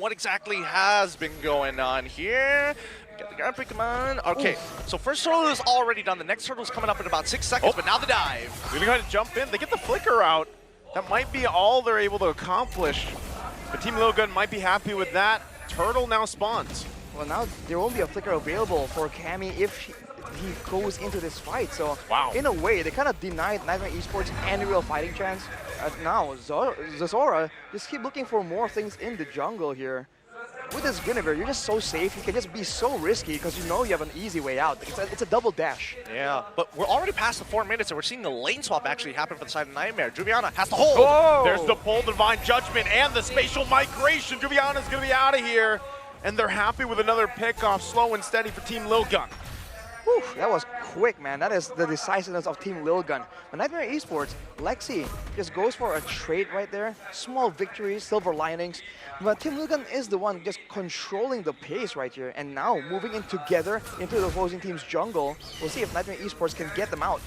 what exactly has been going on here. Get the ground pick, come on. Okay, so first turtle is already done. The next turtle is coming up in about 6 seconds, but now the dive. Really going to jump in. They get the flicker out. That might be all they're able to accomplish. But Team LILGUN might be happy with that. Turtle now spawns. Well, now there won't be a flicker available for Cammy if he goes into this fight. So in a way, they kind of denied NIGHTMARE Esports any real fighting chance. Now, Zazora just keep looking for more things in the jungle here. With this Guinevere, you're just so safe. You can just be so risky because you know you have an easy way out. It's a double dash. Yeah, but we're already past the 4 minutes and we're seeing a lane swap actually happen for the side of NIGHTMARE. Juviana has to hold. Oh! There's the pull, Divine Judgment, and the spatial migration. Juviana's going to be out of here. And they're happy with another pickoff, slow and steady for Team LILGUN. Whew, that was quick, man. That is the decisiveness of Team LILGUN. But NIGHTMARE Esports, Lexi just goes for a trade right there. Small victories, silver linings. But Team LILGUN is the one just controlling the pace right here. And now moving in together into the opposing team's jungle. We'll see if NIGHTMARE Esports can get them out.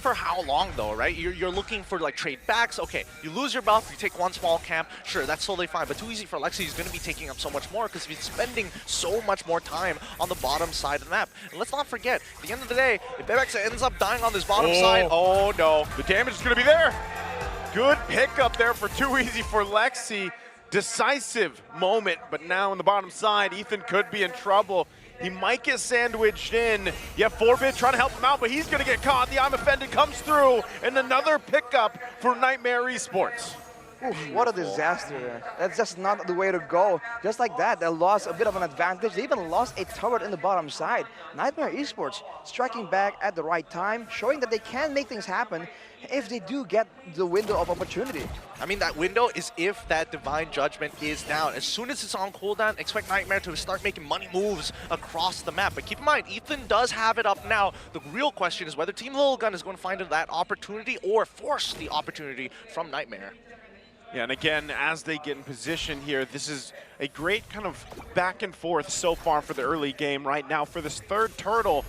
For how long though, right? You're looking for like trade backs. Okay, you lose your buff, you take one small camp. Sure, that's totally fine. But too easy for Lexi. He's going to be taking up so much more because he's spending so much more time on the bottom side of the map. And let's not forget, at the end of the day, if Bebex ends up dying on this bottom side, oh no, the damage is going to be there. Good pickup there for too easy for Lexi. Decisive moment, but now on the bottom side, Ethan could be in trouble. He might get sandwiched in. You have 4-Bit trying to help him out, but he's going to get caught. The I'm offended comes through, and another pickup for NIGHTMARE Esports. Oof, what a disaster there. That's just not the way to go. Just like that, they lost a bit of an advantage. They even lost a turret in the bottom side. NIGHTMARE Esports striking back at the right time, showing that they can make things happen if they do get the window of opportunity. I mean, that window is if that Divine Judgment is down. As soon as it's on cooldown, expect NIGHTMARE to start making money moves across the map. But keep in mind, Ethan does have it up now. The real question is whether Team LILGUN is going to find that opportunity or force the opportunity from NIGHTMARE. Yeah, and again, as they get in position here, this is a great kind of back and forth so far for the early game. Right now, for this third turtle,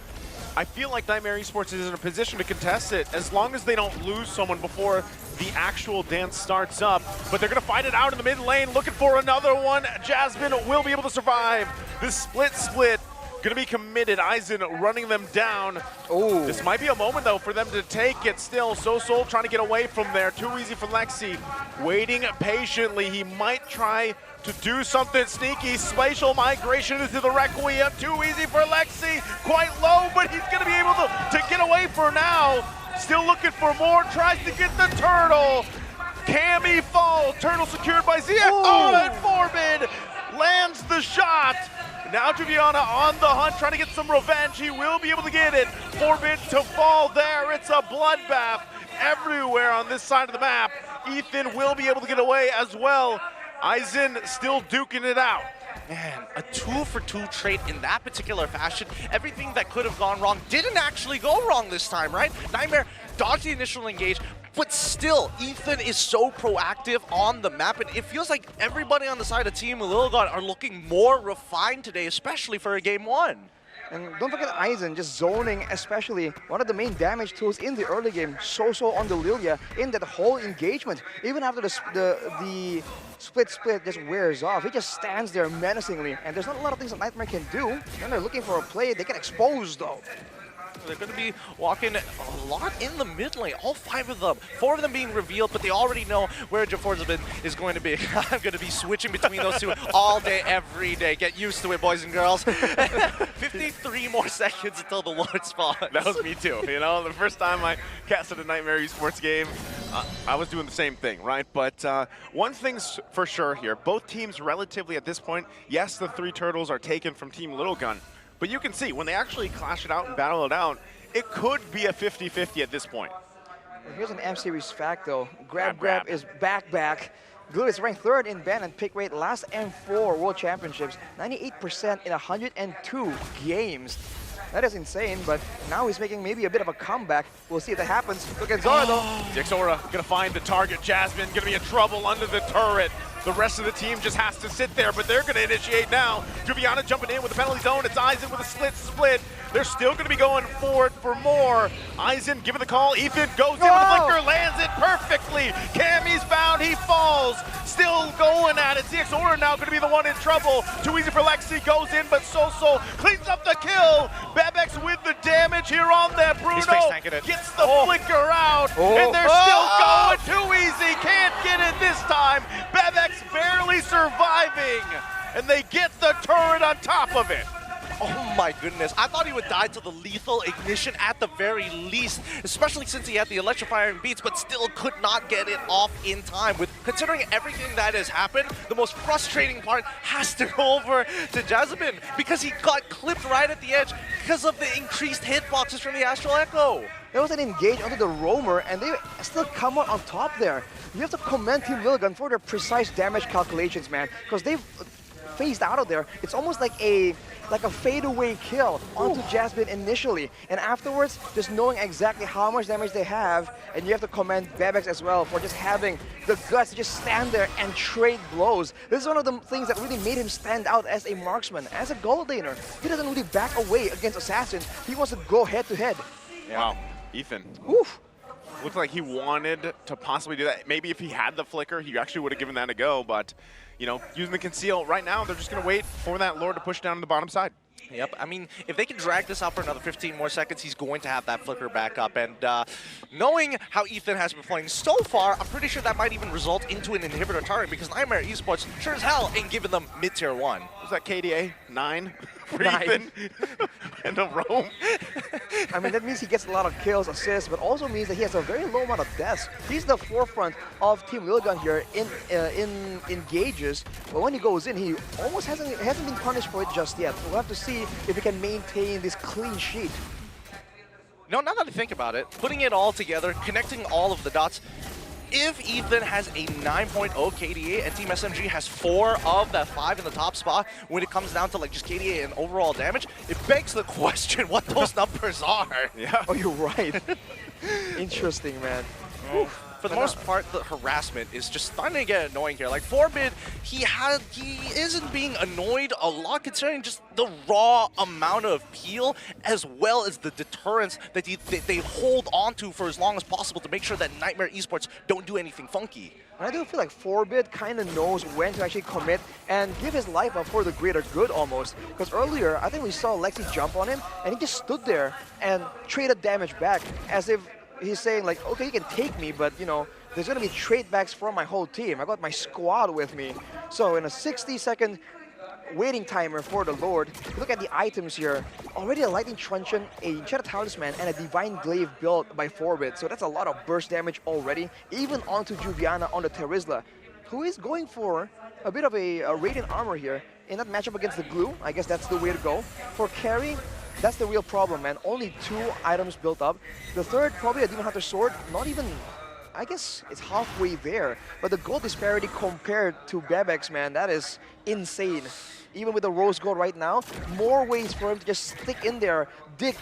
I feel like NIGHTMARE Esports is in a position to contest it as long as they don't lose someone before the actual dance starts up. But they're going to fight it out in the mid lane, looking for another one. Jasmine will be able to survive this split. Going to be committed. Aizen running them down. Oh, this might be a moment, though, for them to take it still. Soul trying to get away from there. Too easy for Lexi. Waiting patiently. He might try to do something sneaky. Spatial migration into the Requiem. Too easy for Lexi. Quite low, but he's going to be able to get away for now. Still looking for more. Tries to get the turtle. Cammy falls. Turtle secured by Zia. Oh, and 4-Bit lands the shot. Now Juviana on the hunt, trying to get some revenge. He will be able to get it. 4-Bit to fall there. It's a bloodbath everywhere on this side of the map. Ethan will be able to get away as well. Aizen still duking it out. Man, a 2-for-2 trade in that particular fashion. Everything that could have gone wrong didn't actually go wrong this time, right? NIGHTMARE dodged the initial engage, but still, Ethan is so proactive on the map, and it feels like everybody on the side of Team LILGUN are looking more refined today, especially for a Game 1. And don't forget Aizen just zoning, especially one of the main damage tools in the early game. So on the Lilia in that whole engagement. Even after the split just wears off, he just stands there menacingly. And there's not a lot of things that NIGHTMARE can do. When they're looking for a play, they get exposed though. They're going to be walking a lot in the mid lane, all 5 of them. 4 of them being revealed, but they already know where Jaforzabin is going to be. I'm going to be switching between those two all day, every day. Get used to it, boys and girls. 53 more seconds until the Lord spawns. That was me too. You know, the first time I casted a NIGHTMARE Esports game, I was doing the same thing, right? But one thing's for sure here. Both teams relatively at this point, yes, the 3 turtles are taken from Team LILGUN. But you can see, when they actually clash it out and battle it out, it could be a 50-50 at this point. Here's an M-Series fact, though. Grab is back. Glue is ranked 3rd in ban and pick rate last M4 World Championships. 98% in 102 games. That is insane, but now he's making maybe a bit of a comeback. We'll see if that happens. Look at Zora, though. Zora gonna find the target. Jasmine gonna be in trouble under the turret. The rest of the team just has to sit there, but they're going to initiate now. Juviana jumping in with the penalty zone. It's Eisen with a split. They're still going to be going forward for more. Eisen giving the call. Ethan goes in with the flicker, lands it perfectly. Cammy's found, he falls. Still going at it. CX Aura now going to be the one in trouble. Too easy for Lexi, goes in, but Soso cleans up the kill. Bebex with the damage here on that. Bruno gets the flicker out, and they're still going. Too easy, can't get it this time. Bebex barely surviving, and they get the turret on top of it. Oh my goodness, I thought he would die to the lethal ignition at the very least, especially since he had the electrifying beats, but still could not get it off in time. With considering everything that has happened, the most frustrating part has to go over to Jasmine, because he got clipped right at the edge because of the increased hitboxes from the Astral Echo. There was an engage onto the roamer, and they still come out on top there. You have to commend Team LILGUN for their precise damage calculations, man, because they've phased out of there. It's almost like a fadeaway kill onto Jasmine initially, and afterwards just knowing exactly how much damage they have. And you have to commend Bebex as well for just having the guts to just stand there and trade blows. This is one of the things that really made him stand out as a marksman, as a gold laner. He doesn't really back away against assassins. He wants to go head to head. Wow, Ethan. Oof. Looked like he wanted to possibly do that. Maybe if he had the flicker, he actually would have given that a go, but you know, using the conceal right now, they're just going to wait for that Lord to push down on the bottom side. Yep, I mean, if they can drag this out for another 15 more seconds, he's going to have that flicker back up. And knowing how Ethan has been playing so far, I'm pretty sure that might even result into an inhibitor turret, because NIGHTMARE Esports sure as hell ain't giving them mid-tier 1. Was that KDA? 9? For Ethan? And a roam? I mean, that means he gets a lot of kills, assists, but also means that he has a very low amount of deaths. He's the forefront of Team LILGUN here in engages, but when he goes in, he almost hasn't been punished for it just yet. We'll have to see if he can maintain this clean sheet. No, now that I think about it, putting it all together, connecting all of the dots, if Ethan has a 9.0 KDA and Team SMG has 4 of that 5 in the top spot, when it comes down to like just KDA and overall damage, it begs the question what those numbers are. Yeah. Oh, you're right. Interesting, man. For the most part, the harassment is just starting to get annoying here. Like Forbid, he isn't being annoyed a lot, considering just the raw amount of peel, as well as the deterrence that they hold on to for as long as possible to make sure that NIGHTMARE Esports don't do anything funky. I do feel like Forbid kind of knows when to actually commit and give his life up for the greater good almost. Because earlier, I think we saw Lexi jump on him, and he just stood there and traded damage back, as if he's saying like, okay, you can take me, but you know, there's gonna be trade backs from my whole team. I got my squad with me. So in a 60-second waiting timer for the Lord, look at the items here. Already a Lightning Truncheon, a Enchanted Talisman, and a Divine Glaive built by Forbid. So that's a lot of burst damage already, even onto Juviana on the Terizla, who is going for a bit of a Radiant Armor here. In that matchup against the Glue, I guess that's the way to go. For carry, that's the real problem, man. Only 2 items built up. The third, probably a Demon Hunter Sword, not even, I guess it's halfway there. But the gold disparity compared to Bebex, man, that is insane. Even with the Rose Gold right now, more ways for him to just stick in there, dig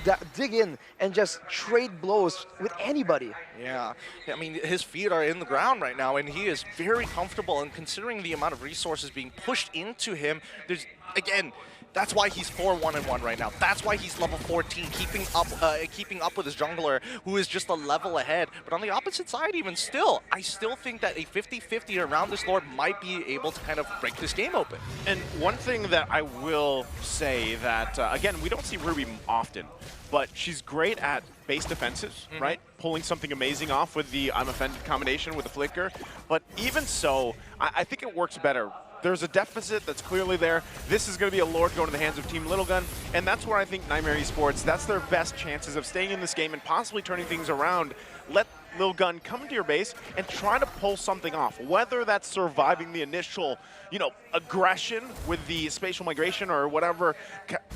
in, and just trade blows with anybody. Yeah, I mean, his feet are in the ground right now, and he is very comfortable. And considering the amount of resources being pushed into him, there's, again, that's why he's 4-1-1 right now. That's why he's level 14, keeping up with his jungler, who is just a level ahead. But on the opposite side, even still, I still think that a 50-50 around this Lord might be able to kind of break this game open. And one thing that I will say that, again, we don't see Ruby often, but she's great at base defenses, right? Pulling something amazing off with the I'm Offended combination with the flicker. But even so, I think it works better. There's a deficit that's clearly there. This is going to be a Lord going to the hands of Team LILGUN, and that's where I think NIGHTMARE Esports, that's their best chances of staying in this game and possibly turning things around. Let LILGUN come into your base and try to pull something off, whether that's surviving the initial, you know, aggression with the spatial migration or whatever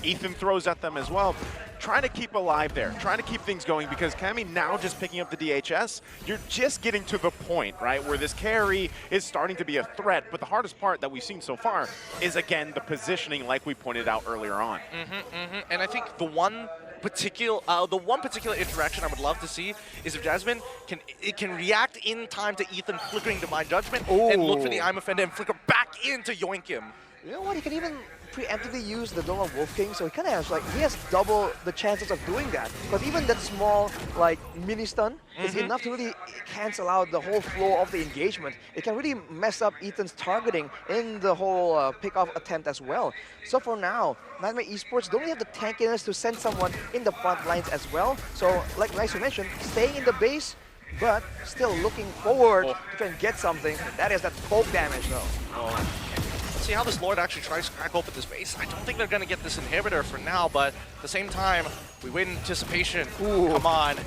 Ethan throws at them as well. Trying to keep alive there, trying to keep things going, because Cammy now just picking up the DHS, you're just getting to the point, right, where this carry is starting to be a threat. But the hardest part that we've seen so far is, again, the positioning, like we pointed out earlier on. And I think the one the one particular interaction I would love to see is if Jasmine can react in time to Ethan flickering Divine Judgment and look for the I'm Offended and flicker back into Yoink him. You know what? He can even preemptively use the Dome of Wolf King, so he kind of has like, he has double the chances of doing that. But even that small like mini stun is enough to really cancel out the whole flow of the engagement. It can really mess up Ethan's targeting in the whole pick-off attempt as well. So for now, Nightmare Esports don't really have the tankiness to send someone in the front lines as well. So like Nice mentioned, staying in the base, but still looking forward to try and get something. That is that poke damage though. See how this Lord actually tries to crack open this base. I don't think they're going to get this inhibitor for now, but at the same time, we wait in anticipation. Come on.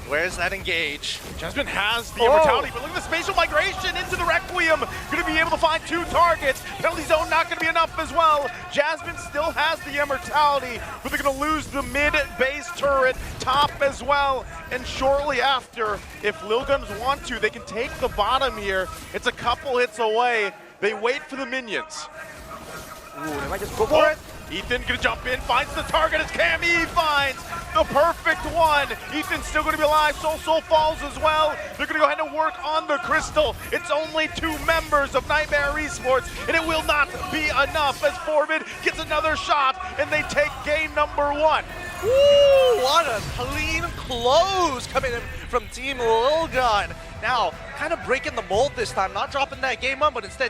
Where's that engage? Jasmine has the immortality, but look at the spatial migration into the Requiem. Going to be able to find 2 targets. Penalty zone not going to be enough as well. Jasmine still has the immortality, but they're going to lose the mid-base turret, top as well. And shortly after, if LILGUNs want to, they can take the bottom here. It's a couple hits away. They wait for the minions. Ooh, they might just go for it. Ethan gonna jump in, finds the target as Cammy finds the perfect one. Ethan's still gonna be alive, Soul falls as well. They're gonna go ahead and work on the crystal. It's only 2 members of Nightmare Esports, and it will not be enough as Forbid gets another shot, and they take game number 1. Woo! What a clean close coming in from Team LILGUN. Now, kind of breaking the mold this time, not dropping that game 1, but instead